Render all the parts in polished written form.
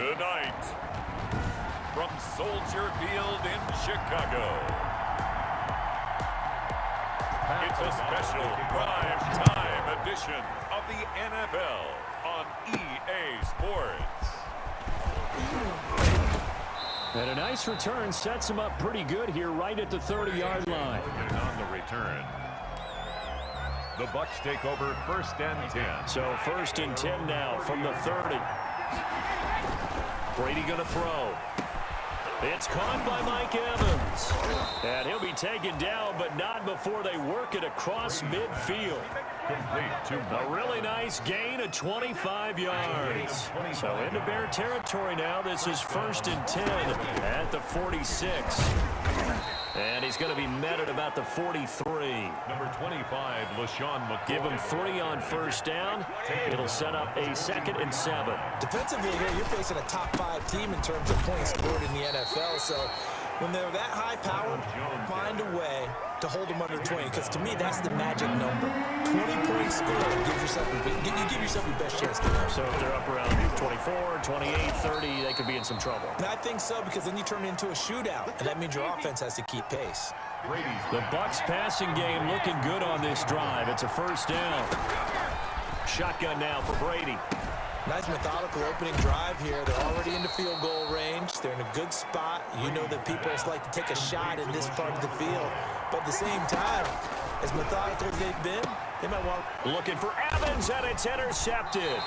Tonight, from Soldier Field in Chicago, it's a special prime time edition of the NFL on EA Sports. And a nice return sets him up pretty good here right at the 30-yard line. On the return, the Bucs take over 1st and 10. So 1st and 10 now from the 30. Brady going to throw. It's caught by Mike Evans. And he'll be taken down, but not before they work it across midfield. A really nice gain of 25 yards. So into Bear territory now. This is 1st and 10 at the 46. And he's going to be met at about the 43. Number 25, LaShawn McCoy. Give him 3 on 1st down. It'll set up a 2nd and 7. Defensively here, you're facing a top 5 team in terms of points scored in the NFL. So when they're that high powered, find a way to hold them under 20. Because to me, that's the magic number. 20 points scored. You give yourself your best chance to win. So if they're up around 24, 28, 30, they could be in some trouble. And I think so, because then you turn it into a shootout. And that means your offense has to keep pace. The Bucs passing game looking good on this drive. It's a 1st down. Shotgun now for Brady. Nice methodical opening drive here. They're already in the field goal range. They're in a good spot. You know that people like to take a shot in this part of the field. But at the same time, as methodical as they've been, they might want... Looking for Evans, and it's intercepted.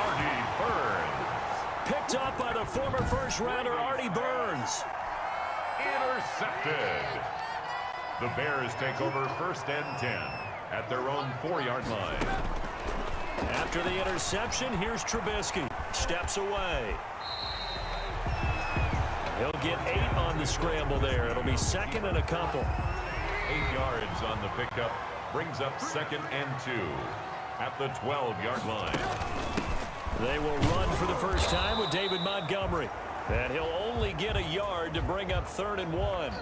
Artie Burns. Picked up by the former first-rounder Artie Burns. Intercepted. The Bears take over 1st and 10 at their own 4-yard line. After the interception, here's Trubisky. Steps away. He'll get 8 on the scramble there. It'll be 2nd and a couple. 8 yards on the pickup. Brings up 2nd and 2 at the 12-yard line. They will run for the first time with David Montgomery. And he'll only get a yard to bring up 3rd and 1.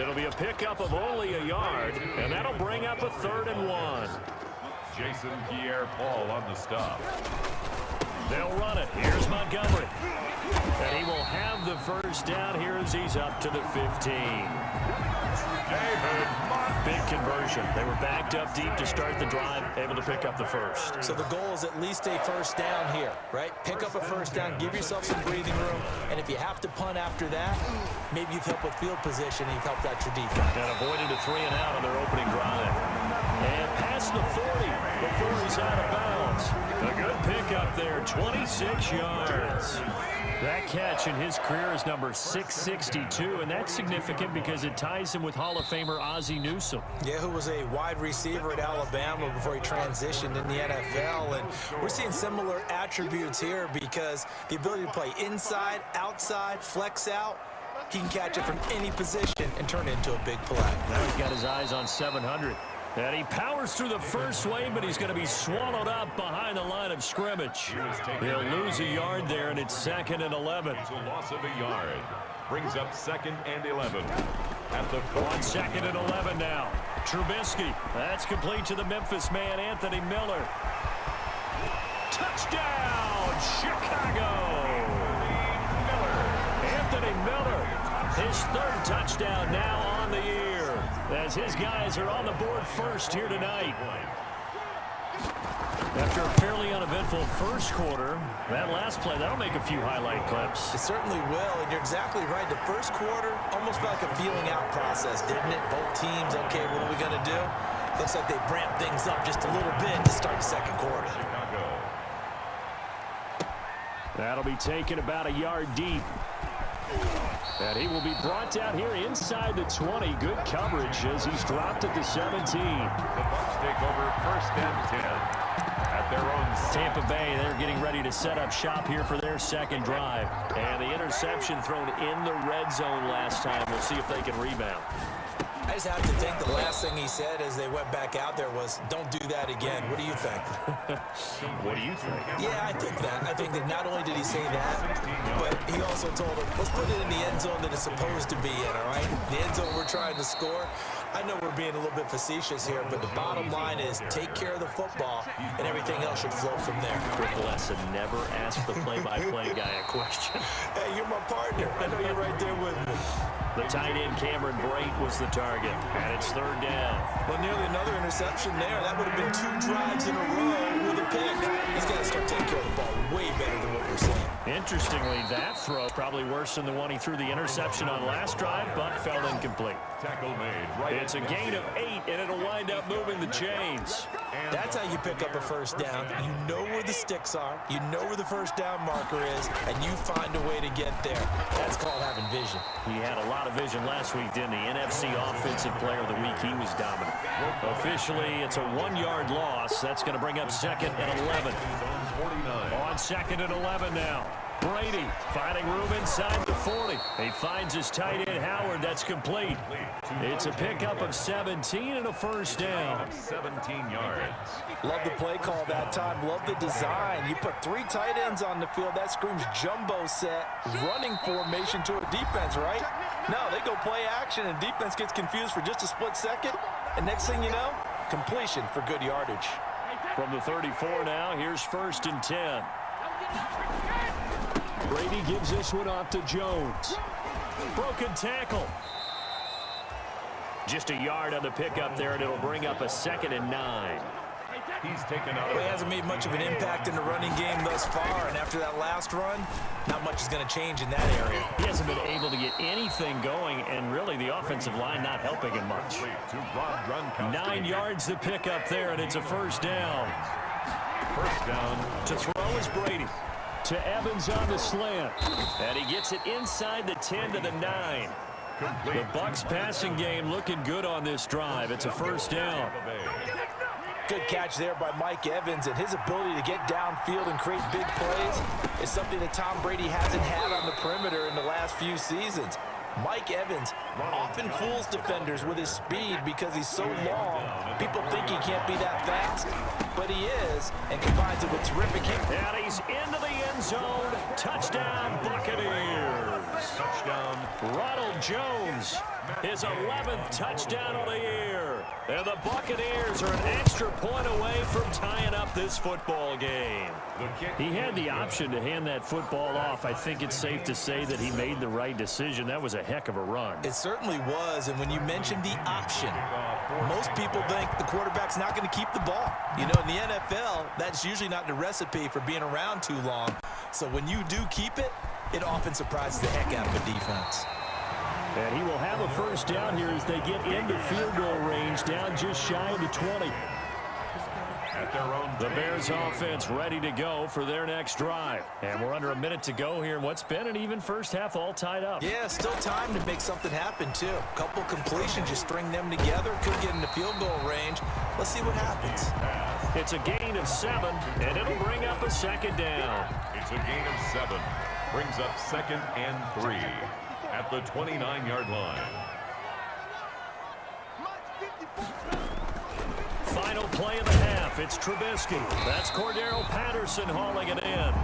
It'll be a pickup of only a yard, and that'll bring up a 3rd and 1. Jason Pierre-Paul on the stop. They'll run it. Here's Montgomery. And he will have the 1st down here as he's up to the 15. Big conversion. They were backed up deep to start the drive, able to pick up the 1st. So the goal is at least a 1st down here, right? Pick up a 1st down, give yourself some breathing room, and if you have to punt after that, maybe you've helped with field position and you've helped out your defense. And avoided a 3 and out on their opening drive. And past the 40 before he's out of bounds. A good pickup there, 26 yards. That catch in his career is number 662, and that's significant because it ties him with Hall of Famer Ozzie Newsome. Yeah, who was a wide receiver at Alabama before he transitioned in the NFL. And we're seeing similar attributes here because the ability to play inside, outside, flex out, he can catch it from any position and turn it into a big play. Now he's got his eyes on 700. And he powers through the first wave, but he's going to be swallowed up behind the line of scrimmage. He'll lose a yard there, and it's 2nd and 11. It's a loss of a yard. Brings up 2nd and 11. At the 2nd and 11 now. Trubisky. That's complete to the Memphis man, Anthony Miller. Touchdown, Chicago! Anthony Miller. His 3rd touchdown now on the year, as his guys are on the board first here tonight. After a fairly uneventful first quarter, that last play, that'll make a few highlight clips. It certainly will, and you're exactly right. The first quarter almost felt like a feeling out process, didn't it? Both teams, okay, what are we going to do? Looks like they ramped things up just a little bit to start the 2nd quarter. That'll be taken about a yard deep. And he will be brought down here inside the 20. Good coverage as he's dropped at the 17. The Bucs take over 1st and 10 at their own. Tampa Bay, they're getting ready to set up shop here for their 2nd drive. And the interception thrown in the red zone last time. We'll see if they can rebound. I just have to think the last thing he said as they went back out there was, don't do that again. What do you think? What do you think? Yeah, I think that. I think that not only did he say that, but he also told him, let's put it in the end zone that it's supposed to be in, all right? The end zone we're trying to score. I know we're being a little bit facetious here, but the bottom line is take care of the football, and everything else should flow from there. Good lesson. Never ask the play-by-play guy a question. Hey, you're my partner. I know you're right there with me. The tight end, Cameron Brate, was the target, and it's third down. Well, nearly another interception there. That would have been 2 drives in a row with a pick. He's got to start taking care of the ball way better than what we're seeing. Interestingly, that throw probably worse than the one he threw the interception on last drive, but fell incomplete. Tackle made. Right. It's a gain of 8, and it'll wind up moving the chains. That's how you pick up a first down. You know where the sticks are. You know where the first down marker is, and you find a way to get there. That's called having vision. He had a lot of vision last week, didn't he? NFC Offensive Player of the Week. He was dominant. Officially, it's a 1-yard loss. That's going to bring up 2nd and 11. On 2nd and 11 now. Brady finding room inside the 40. He finds his tight end, Howard. That's complete. It's a pickup of 17 and a first down. 17 yards. Love the play call that time. Love the design. You put 3 tight ends on the field. That screams jumbo set, running formation to a defense, right? No, they go play action, and defense gets confused for just a split second. And next thing you know, completion for good yardage. From the 34 now, here's 1st and 10. Brady gives this one off to Jones. Broken tackle. Just a yard on the pickup there, and it'll bring up a 2nd and 9. He's taken out. Well, he hasn't made much of an impact in the running game thus far, and after that last run, not much is going to change in that area. He hasn't been able to get anything going, and really the offensive line not helping him much. 9 yards to pick up there, and it's a first down. First down. To throw is Brady. To Evans on the slant. And he gets it inside the 10 to the 9. The Bucs passing game looking good on this drive. It's a first down. Good catch there by Mike Evans, and his ability to get downfield and create big plays is something that Tom Brady hasn't had on the perimeter in the last few seasons. Mike Evans often fools defenders with his speed because he's so long. People think he can't be that fast, but he is, and combines it with terrific hit. And he's into the end zone. Touchdown, Buccaneers. Touchdown. Ronald Jones, his 11th touchdown of the year. And the Buccaneers are an extra point away from tying up this football game. He had the option to hand that football off. I think it's safe to say that he made the right decision. That was a heck of a run. It certainly was, and when you mentioned the option, most people think the quarterback's not going to keep the ball. You know, in the NFL, that's usually not the recipe for being around too long. So when you do keep it, it often surprises the heck out of the defense. And he will have a first down here as they get into field goal range, down just shy of the 20. The Bears offense ready to go for their next drive. And we're under a minute to go here in what's been an even first half, all tied up. Yeah, still time to make something happen, too. A couple completions, just string them together. Could get into field goal range. Let's see what happens. It's a gain of 7, and it'll bring up a 2nd down. It's a gain of 7. Brings up 2nd and 3 at the 29-yard line. Final play of the half. It's Trubisky. That's Cordero Patterson hauling it in.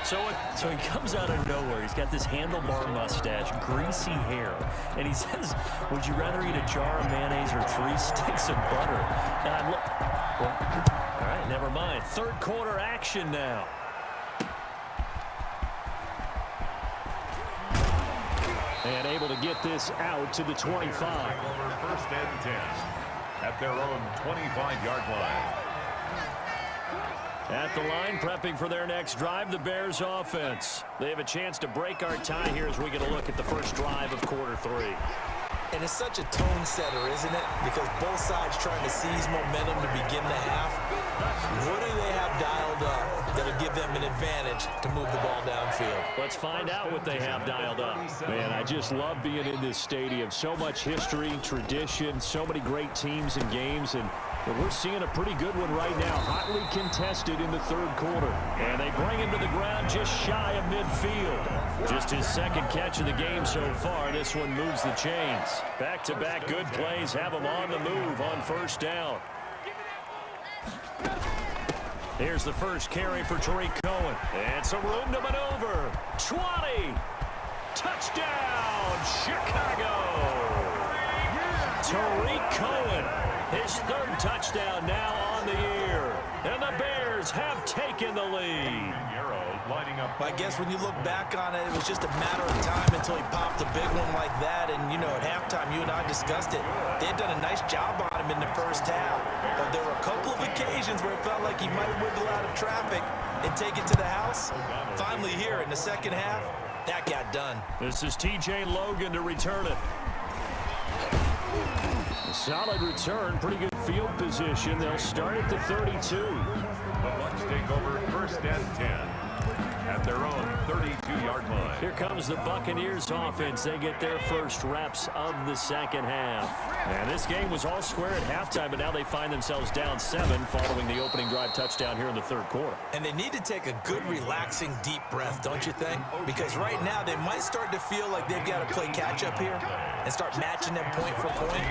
So he comes out of nowhere. He's got this handlebar mustache, greasy hair, and he says, would you rather eat a jar of mayonnaise or 3 sticks of butter? And I'm all right, never mind. Third quarter action now. And able to get this out to the 25. First and 10 at their own 25-yard line. At the line, prepping for their next drive, the Bears offense. They have a chance to break our tie here as we get a look at the first drive of quarter 3. And it's such a tone setter, isn't it? Because both sides trying to seize momentum to begin the half. What do they have dialed up that'll give them an advantage to move the ball downfield? Let's find out what they have dialed up. Man, I just love being in this stadium. So much history, tradition, so many great teams and games, and we're seeing a pretty good one right now. Hotly contested in the third quarter. And they bring him to the ground just shy of midfield. Just his 2nd catch of the game so far. This one moves the chains. Back-to-back good plays have him on the move on first down. Here's the first carry for Tariq Cohen. It's a room to maneuver. 20. Touchdown, Chicago! Tariq Cohen, his third touchdown now on the year. And the Bears have taken the lead. I guess when you look back on it, it was just a matter of time until he popped a big one like that. And, you know, at halftime, you and I discussed it. They had done a nice job on him in the first half. But there were a couple of occasions where it felt like he might wiggle out of traffic and take it to the house. Finally here in the second half, that got done. This is T.J. Logan to return it. A solid return, pretty good field position. They'll start at the 32. The Bucs take over first and 10 at their own 32-yard line. Here comes the Buccaneers offense. They get their first reps of the second half. And this game was all square at halftime, but now they find themselves down 7 following the opening drive touchdown here in the third quarter. And they need to take a good, relaxing, deep breath, don't you think? Because right now they might start to feel like they've got to play catch-up here and start matching them point for point.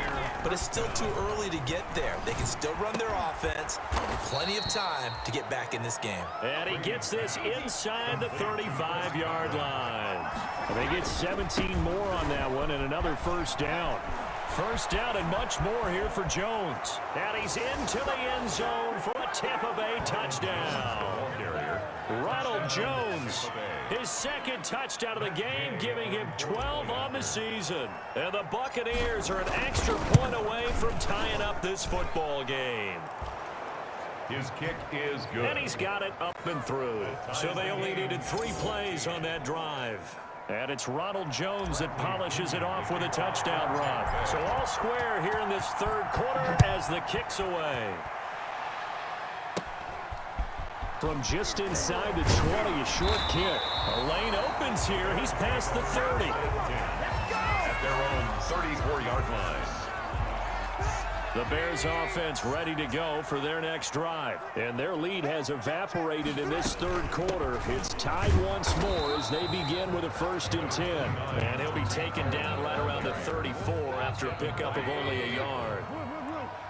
But it's still too early to get there. They can still run their offense and plenty of time to get back in this game. And he gets this inside the 35-yard line. And they get 17 more on that one and another first down. First down and much more here for Jones. And he's into the end zone for a Tampa Bay touchdown. Ronald Jones, his second touchdown of the game, giving him 12 on the season. And the Buccaneers are an extra point away from tying up this football game. His kick is good. And he's got it up and through. So they only needed 3 plays on that drive. And it's Ronald Jones that polishes it off with a touchdown run. So all square here in this third quarter as the kick's away. From just inside the 20, a short kick. A lane opens here. He's past the 30. At their own 34-yard line. The Bears offense ready to go for their next drive. And their lead has evaporated in this third quarter. It's tied once more as they begin with a 1st and 10. And he'll be taken down right around the 34 after a pickup of only a yard.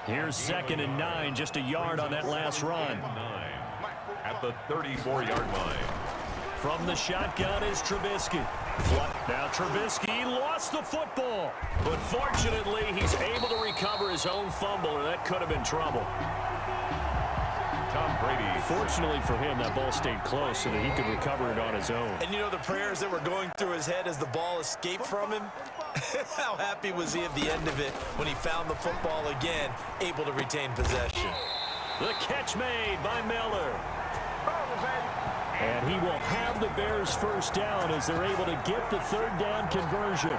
Here's 2nd and 9, just a yard on that last run. At the 34-yard line. From the shotgun is Trubisky. Now Trubisky lost the football, but fortunately he's able to recover his own fumble, or that could have been trouble. Tom Brady. Fortunately for him, that ball stayed close so that he could recover it on his own. And you know the prayers that were going through his head as the ball escaped from him? How happy was he at the end of it when he found the football again, able to retain possession? The catch made by Miller. And he will have the Bears first down as they're able to get the 3rd down conversion.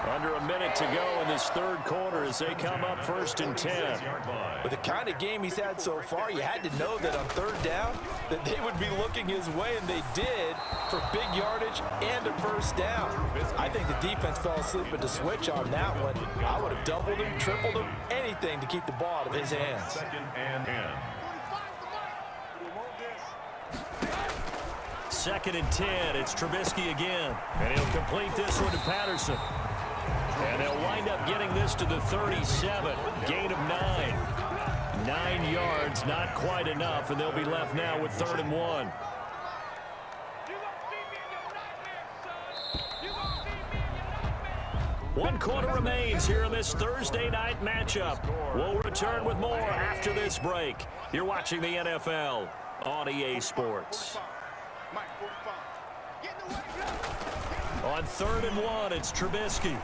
Under a minute to go in this third quarter as they come up 1st and 10. With the kind of game he's had so far, you had to know that on 3rd down that they would be looking his way, and they did, for big yardage and a 1st down. I think the defense fell asleep at the switch on that one. I would have doubled him, tripled him, anything to keep the ball out of his hands. 2nd and 10. 2nd and 10, it's Trubisky again. And he'll complete this one to Patterson. And they'll wind up getting this to the 37. Gain of 9. 9 yards, not quite enough, and they'll be left now with 3rd and 1. One quarter remains here in this Thursday night matchup. We'll return with more after this break. You're watching the NFL on EA Sports. On 3rd and 1, it's Trubisky.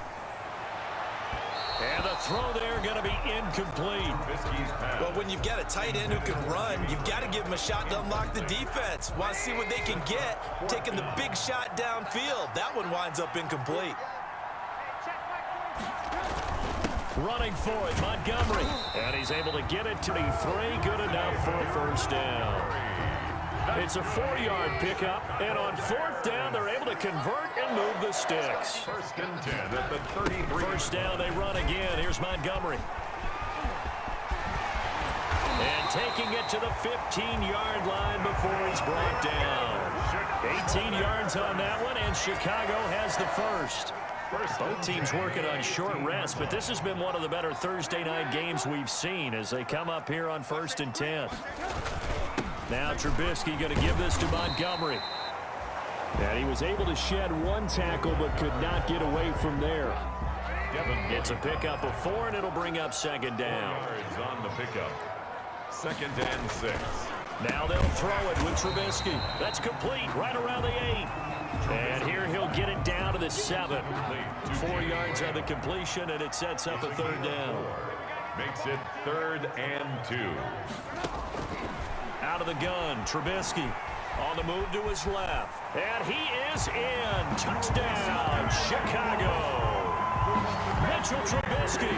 And the throw there going to be incomplete. Well, when you've got a tight end who can run, you've got to give him a shot to unlock the defense. Want to see what they can get, taking the big shot downfield. That one winds up incomplete. Running for it, Montgomery. And he's able to get it to the 3, good enough for a 1st down. It's a 4-yard pickup, and on 4th down, they're able to convert and move the sticks. 1st and 10 at the 33. 1st down, they run again. Here's Montgomery. And taking it to the 15-yard line before he's brought down. 18 yards on that one, and Chicago has the first. Both teams working on short rest, but this has been one of the better Thursday night games we've seen as they come up here on 1st and 10. Now Trubisky going to give this to Montgomery. And he was able to shed one tackle but could not get away from there. It's a pickup of 4, and it'll bring up second down. On the pickup. 2nd and 6. Now they'll throw it with Trubisky. That's complete right around the 8. And here he'll get it down to the 7. 4 yards on the completion, and it sets up a 3rd down. Makes it 3rd and 2. Out of the gun, Trubisky on the move to his left. And he is in. Touchdown, Chicago. Mitchell Trubisky,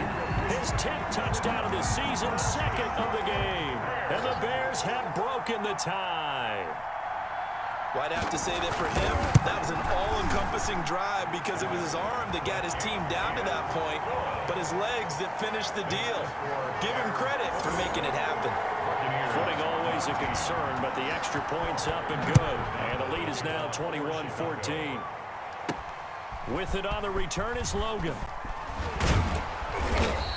his 10th touchdown of the season, 2nd of the game. And the Bears have broken the tie. Well, I'd have to say that for him, that was an all-encompassing drive because it was his arm that got his team down to that point, but his legs that finished the deal. Give him credit for making it happen. Footing always a concern, but the extra point's up and good. And the lead is now 21-14. With it on the return is Logan.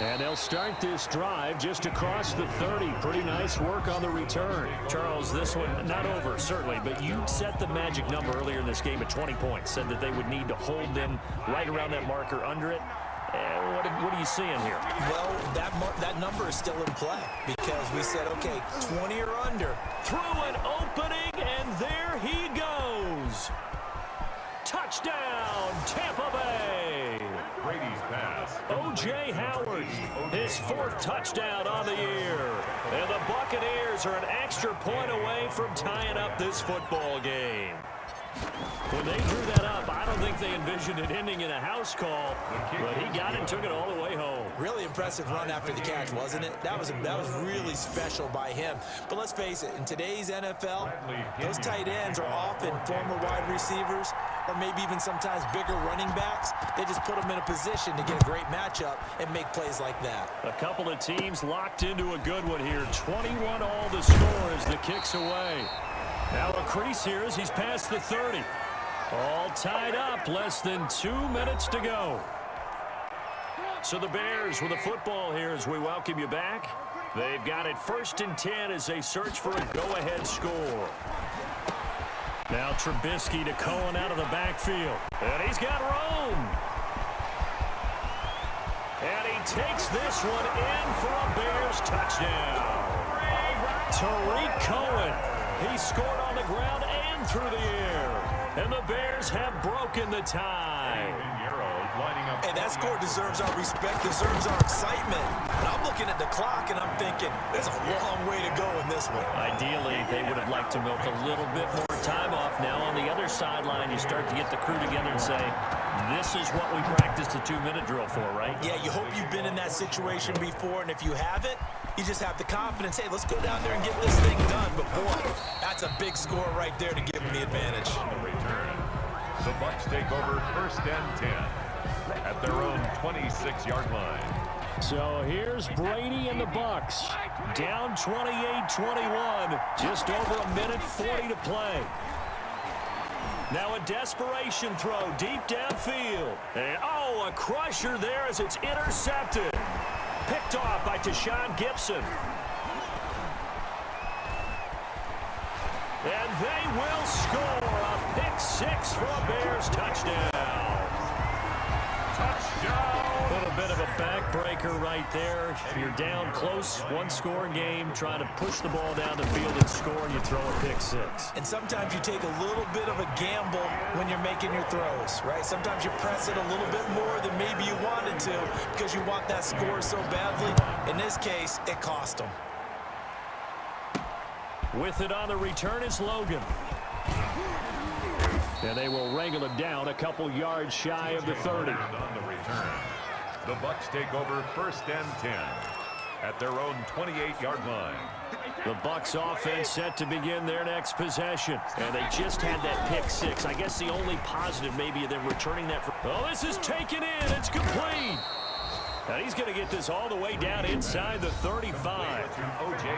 And they'll start this drive just across the 30. Pretty nice work on the return. Charles, this one not over, certainly, but you set the magic number earlier in this game at 20 points. Said that they would need to hold them right around that marker under it. What are you seeing here? Well, that number is still in play because we said, okay, 20 or under. Through an opening, and there he goes. Touchdown, Tampa Bay. Brady's pass. O.J. Howard, his 4th touchdown on the year. And the Buccaneers are an extra point away from tying up this football game. When they drew that up, I don't think they envisioned it ending in a house call, but he got it and took it all the way home. Really impressive run after the catch, wasn't it? That was really special by him. But let's face it, in today's NFL, those tight ends are often former wide receivers or maybe even sometimes bigger running backs. They just put them in a position to get a great matchup and make plays like that. A couple of teams locked into a good one here. 21 all the score as the kick's away. Now a crease here as he's past the 30. All tied up, less than 2 minutes to go. So the Bears with the football here as we welcome you back. They've got it 1st and 10 as they search for a go-ahead score. Now Trubisky to Cohen out of the backfield. And he's got room. And he takes this one in for a Bears touchdown. Tariq Cohen. He scored on the ground and through the air. And the Bears have broken the tie. Hey, that score deserves our respect, deserves our excitement. But I'm looking at the clock and I'm thinking, there's a long way to go in this one. Ideally, they would have liked to milk a little bit more time off. Now on the other sideline, you start to get the crew together and say, this is what we practiced a 2-minute drill for, right? Yeah, you hope you've been in that situation before, and if you haven't, you just have the confidence, hey, let's go down there and get this thing done. But boy, that's a big score right there to give them the advantage. On the return, the Bucs take over 1st and 10 at their own 26-yard line. So here's Brady and the Bucs. Down 28-21. Just over a minute 40 to play. Now a desperation throw deep downfield. And a crusher there as it's intercepted. Picked off by Tashawn Gibson. And they will score a pick 6 for a Bears touchdown. Touchdown! A little bit of a backbreaker right there. You're down close, 1-score game, trying to push the ball down the field and score, and you throw a pick 6. And sometimes you take a little bit of a gamble when you're making your throws, right? Sometimes you press it a little bit more than maybe you wanted to because you want that score so badly. In this case, it cost them. With it on the return is Logan. And they will wrangle him down a couple yards shy of the 30. On the return, the Bucs take over 1st and 10 at their own 28-yard line. The Bucs offense set to begin their next possession. And they just had that pick 6. I guess the only positive maybe of them returning that. Oh, this is taken in. It's complete. And he's going to get this all the way down inside the 35.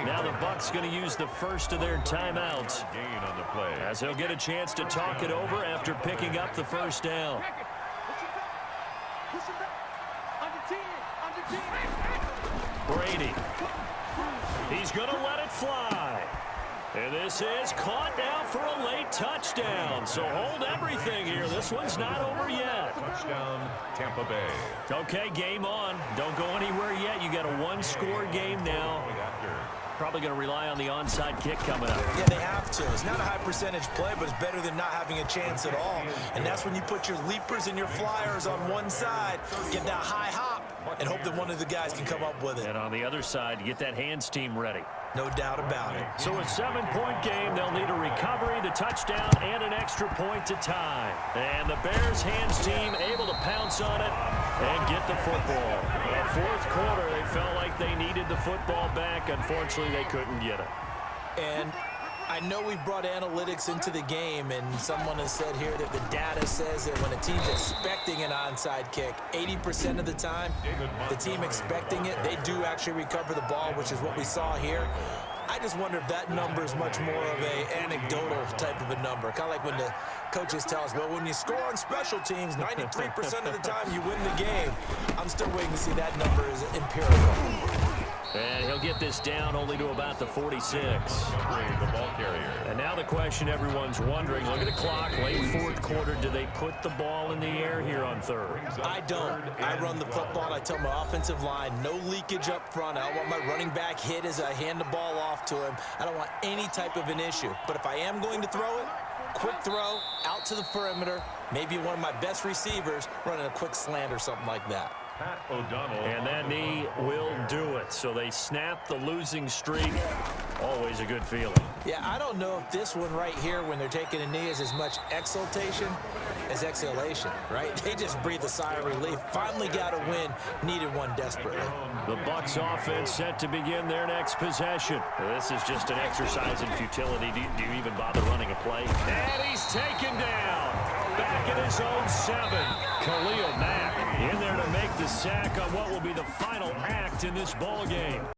Now the Bucs going to use the first of their timeouts. Gain on the play. As he'll get a chance to talk it over after picking up the first down. Brady. He's going to let it fly. And this is caught now for a late touchdown. So hold everything here. This one's not over yet. Touchdown, Tampa Bay. Okay, game on. Don't go anywhere yet. You got a one-score game now. Probably going to rely on the onside kick coming up. Yeah, they have to. It's not a high percentage play, but it's better than not having a chance at all. And that's when you put your leapers and your flyers on one side, get that high hop, and hope that one of the guys can come up with it. And on the other side, get that hands team ready. No doubt about it. So a 7-point game, they'll need a recovery, the touchdown, and an extra point to tie. And the Bears hands team able to pounce on it and get the football. Fourth quarter, they felt like they needed the football back. Unfortunately, they couldn't get it. And I know we brought analytics into the game, and someone has said here that the data says that when a team's expecting an onside kick, 80% of the time, the team expecting it, they do actually recover the ball, which is what we saw here. I just wonder if that number is much more of a anecdotal type of a number. Kind of like when the coaches tell us, well, when you score on special teams, 93% of the time you win the game. I'm still waiting to see that number is empirical. And he'll get this down only to about the 46. The ball carrier. And now the question everyone's wondering, look at the clock, late fourth quarter, do they put the ball in the air here on third? I don't. I run the football, and I tell my offensive line, no leakage up front. I don't want my running back hit as I hand the ball off to him. I don't want any type of an issue. But if I am going to throw it, quick throw, out to the perimeter, maybe one of my best receivers running a quick slant or something like that. Pat O'Donnell. And that knee will do it. So they snap the losing streak. Always a good feeling. Yeah, I don't know if this one right here, when they're taking a knee, is as much exultation as exhalation, right? They just breathe a sigh of relief. Finally got a win. Needed one desperately. The Bucs offense set to begin their next possession. This is just an exercise in futility. Do you even bother running a play? And he's taken down. Back in his own 7. Khalil Mack in there to make the sack on what will be the final act in this ball game.